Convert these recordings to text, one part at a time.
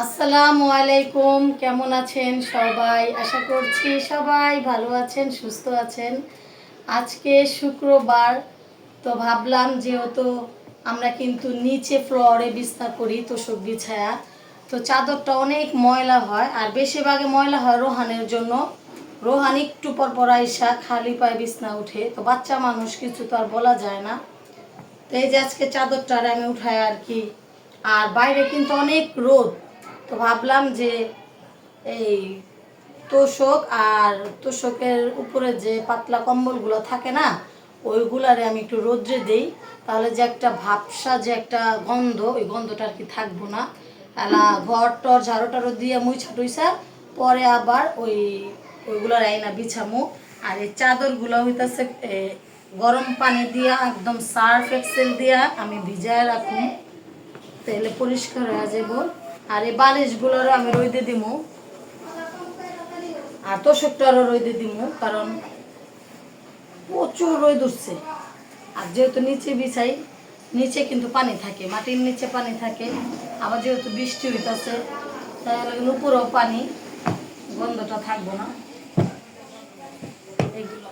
আসসালামু আলাইকুম, কেমন আছেন সবাই? আশা করছি সবাই ভালো আছেন, সুস্থ আছেন। আজকে শুক্রবার, তো ভাবলাম যেহেতু আমরা কিন্তু নিচে ফ্লোরে বিছনা করি তোশক বিছায়া, তো চাদরটা অনেক ময়লা হয় আর বেশিরভাগে ময়লা হয় রোহানের জন্য। রোহান একটু পর পর আইসা খালি পায়ে বিছনা উঠে, তো বাচ্চা মানুষ কিছু তো আর বলা যায় না। তো এই যে আজকে চাদরটা আমি উঠাই আর কি। আর বাইরে কিন্তু অনেক রোদ, তো ভাবলাম যে এই তোষক আর তোষকের উপরে যে পাতলা কম্বলগুলো থাকে না, ওইগুলারে আমি একটু রোদ্রে দিই, তাহলে যে একটা ভাবসা যে একটা গন্ধ, ওই গন্ধটা আর কি থাকবো না। এলা ঘর টর ঝাড়ু টাড়ু দিয়ে মুইছা টুইছা পরে আবার ওইগুলার আইনা বিছামু। আর এই চাদরগুলো হইতেছে গরম পানি দিয়া একদম সার্ফ এক্সেল দিয়া আমি ভিজায় রাখুন, তাহলে পরিষ্কার হয়ে যাব। আর এই বালিশগুলোরও আমি রইদে দিমু, আর তোষকটারও রইদে দিমু, কারণ প্রচুর রোদ উঠছে। আর যেহেতু নিচে বিছাই, নিচে কিন্তু পানি থাকে, মাটির নিচে পানি থাকে, আবার যেহেতু বৃষ্টি হইতেছে তাহলে উপরেও পানি, গন্ধটা থাকবো না। এইগুলো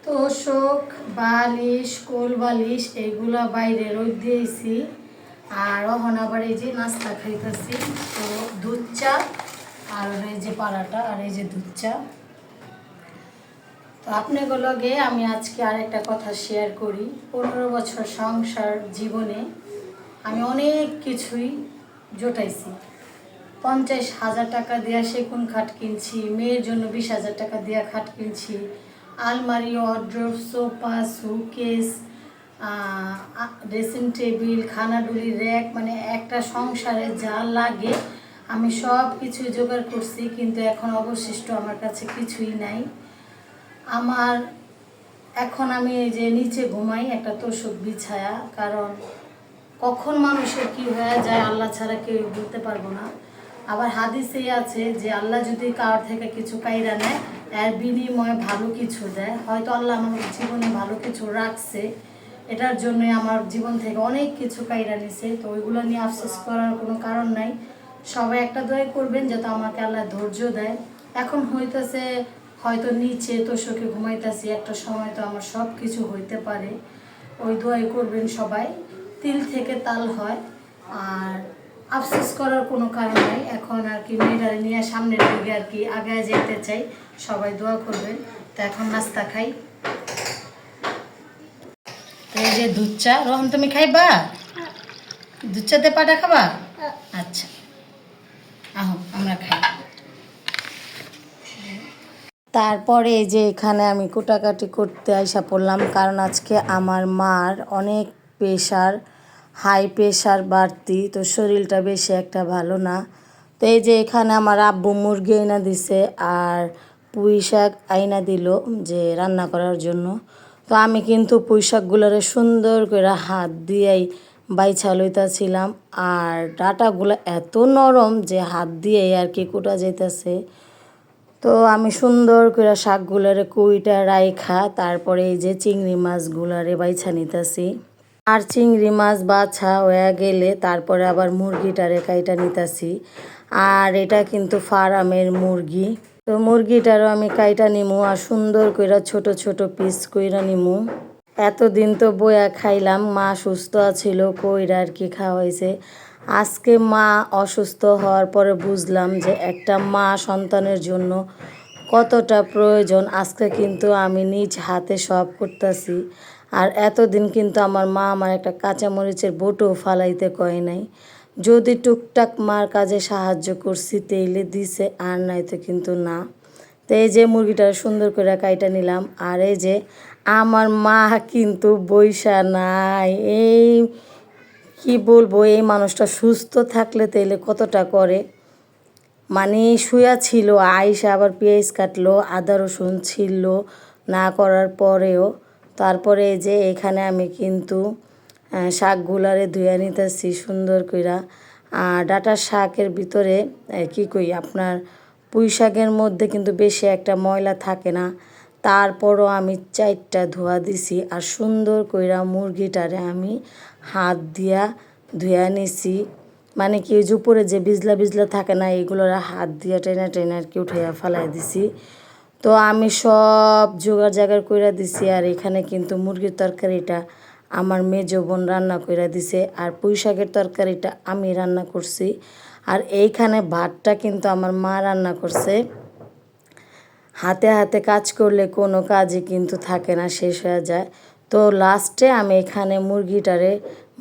তোষক, বালিশ, কোল বালিশ এইগুলা বাইরে রোদ দিয়েছি। আর ওখানে আবার এই যে নাস্তা খাইতেছি, তো দুধ চা আর এই যে পাড়াটা আর এই যে দুধ চা। তো আপনাগুলোকে আমি আজকে আরেকটা কথা শেয়ার করি। 15 বছর সংসার জীবনে আমি অনেক কিছুই জোটাইছি। 50,000 টাকা দেওয়া সেগুন খাট কিনছি, মেয়ের জন্য 20,000 টাকা দেওয়া খাট কিনছি, আলমারি, wardrobe, sofa, showcase, dressing table, খানাডুলি, র্যাক, মানে একটা সংসারে যা লাগে আমি সব কিছুই জোগাড় করছি, কিন্তু এখন অবশিষ্ট আমার কাছে কিছুই নাই। আমার এখন আমি এই যে নিচে ঘুমাই একটা তোষক বিছায়া, কারণ কখন মানুষের কি হয়ে যায় আল্লাহ ছাড়া কেউ বলতে পারবো না। আবার হাদিসেই আছে যে আল্লাহ যদি কারোর থেকে কিছু কাইরা নেয়, এর বিনিময়ে ভালো কিছু দেয়। হয়তো আল্লাহ আমার জীবনে ভালো কিছু রাখছে, এটার জন্যই আমার জীবন থেকে অনেক কিছু কাইরা নিছে, তো ওইগুলো নিয়ে আফসোস করার কোনো কারণ নাই। সবাই একটা দোয়া করবেন যাতে আমাকে আল্লাহ ধৈর্য দেয়। এখন হইতেছে হয়তো নিচে তোষকে ঘুমাইতেছি, একটা সময় তো আমার সব কিছু হইতে পারে, ওই দোয়াই করবেন সবাই। তিল থেকে তাল হয়, আর আফসোস করার কোনো কারণ নেই। এখন আর কি মেয়েটারে নিয়ে সামনের দিকে আর কি আগায় যেতে চাই, সবাই দোয়া করবেন। তো এখন নাস্তা খাই। এই যে দুধ চা, রোহন তুমি খাইবা? দুধ চাতে পাটা খাবা? আচ্ছা, আহ আমরা খাই। তারপরে এই যে এখানে আমি কোটাকাটি করতে আইসা পড়লাম, কারণ আজকে আমার মার অনেক প্রেশার, হাই প্রেশার বাড়তি, তো শরীরটা বেশি একটা ভালো না। তো এই যে এখানে আমার আব্বু মুরগি আইনা দিছে আর পুঁই শাক আইনা দিল যে রান্না করার জন্য। তো আমি কিন্তু পুঁই শাকগুলোরে সুন্দর করে হাত দিয়েই বাইছা লইতাছিলাম, আর ডাটাগুলো এত নরম যে হাত দিয়েই আর কি কুটা যাইতেছে। তো আমি সুন্দর করে শাকগুলারে কুইটা রাইখা তারপরে এই যে চিংড়ি মাছগুলারে বাইছা নিতেছি। আর চিংড়ি মাছ বাছা হয়ে গেলে তারপরে আবার মুরগিটারে কাইটা নিতেছি। আর এটা কিন্তু ফার্মের মুরগি, তো মুরগিটারও আমি কাইটা নিমু আর সুন্দর করে ছোট ছোট পিস কইরা নিমু। এতদিন তো বয়া খাইলাম, মা সুস্থ আছিল কইরা আর কি খাওয়াইছে। আজকে মা অসুস্থ হওয়ার পরে বুঝলাম যে একটা মা সন্তানের জন্য কতটা প্রয়োজন। আজকে কিন্তু আমি নিজ হাতে সব করতেছি। আর এতদিন কিন্তু আমার মা আমার একটা কাঁচামরিচের বটও ফালাইতে কয় নাই, যদি টুকটাক মার কাজে সাহায্য করছি তেইলে দিছে, আর নাইতো কিন্তু না। তো এই যে মুরগিটা সুন্দর করে কাইটা নিলাম। আর এই যে আমার মা কিন্তু বইসা নাই, এই কি বলবো, এই মানুষটা সুস্থ থাকলে তাইলে কতটা করে, মানে শুয়া ছিল, আইসা আবার পেঁয়াজ কাটলো, আদা রসুন ছিল না করার পরেও। তারপরে এই যে এখানে আমি কিন্তু শাকগুলারে ধুয়ে নিতেছি সুন্দর কইরা। আর ডাঁটার শাকের ভিতরে কি কই আপনার পুঁই শাকের মধ্যে কিন্তু বেশি একটা ময়লা থাকে না, তারপরও আমি 4টা ধোয়া দিছি আর সুন্দর কইরা মুরগিটারে আমি হাত দিয়া ধুয়া নিছি। মানে কি ওই যে উপরে যে বিজলা বিজলা থাকে না, এগুলোর হাত দিয়া টেনে টেনে আর কি উঠাইয়া ফালাই দিছি। তো আমি সব জোগাড় জাগাড় কইরা দিছি। আর এখানে কিন্তু মুরগির তরকারিটা আমার মেজো বোন রান্না কইরা দিছে, আর পুঁই শাকের তরকারিটা আমি রান্না করছি, আর এইখানে ভাতটা কিন্তু আমার মা রান্না করছে। হাতে হাতে কাজ করলে কোনো কাজই কিন্তু থাকে না, শেষ হয়ে যায়। তো লাস্টে আমি এখানে মুরগিটারে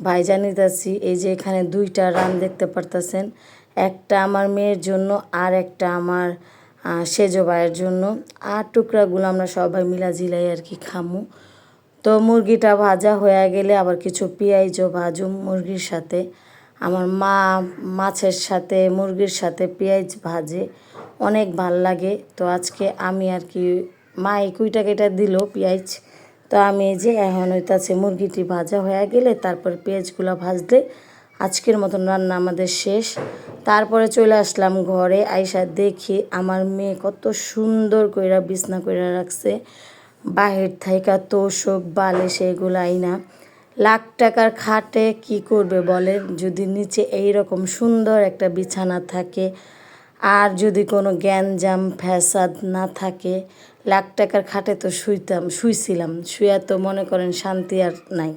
ভাইজা নিতেছি। এই যে এখানে 2টা রান দেখতে পারতেছেন, একটা আমার মেয়ের জন্য আর একটা আমার সেজো ভাইয়ের জন্য। আর টুকরাগুলো আমরা সবাই মিলা জিলাই আর কি খামু। তো মুরগিটা ভাজা হয়ে গেলে আবার কিছু পেঁয়াজও ভাজুম মুরগির সাথে। আমার মা মাছের সাথে মুরগির সাথে পেঁয়াজ ভাজে, অনেক ভাল লাগে। তো আজকে আমি আর কি মা এই কুইটা কেটে দিল পেঁয়াজ। তো আমি এই যে এখন হইতাছে মুরগিটি ভাজা হয়ে গেলে তারপর পেঁয়াজগুলো ভাজলে আজকের মতন রান্না আমাদের শেষ। তারপরে চলে আসলাম ঘরে, আইসা দেখি আমার মেয়ে কত সুন্দর কইরা বিছনা কইরা রাখছে। বাহির থাইকা তোষক বালিশ এগুলো আইনা লাখ টাকার খাটে কি করবে বলেন, যদি নিচে এই রকম সুন্দর একটা বিছানা থাকে আর যদি কোনো গ্যাঞ্জাম ফ্যাসাদ না থাকে, লাখ টাকার খাটে তো শুইছিলাম, শুয়া তো মনে করেন শান্তি আর নাই।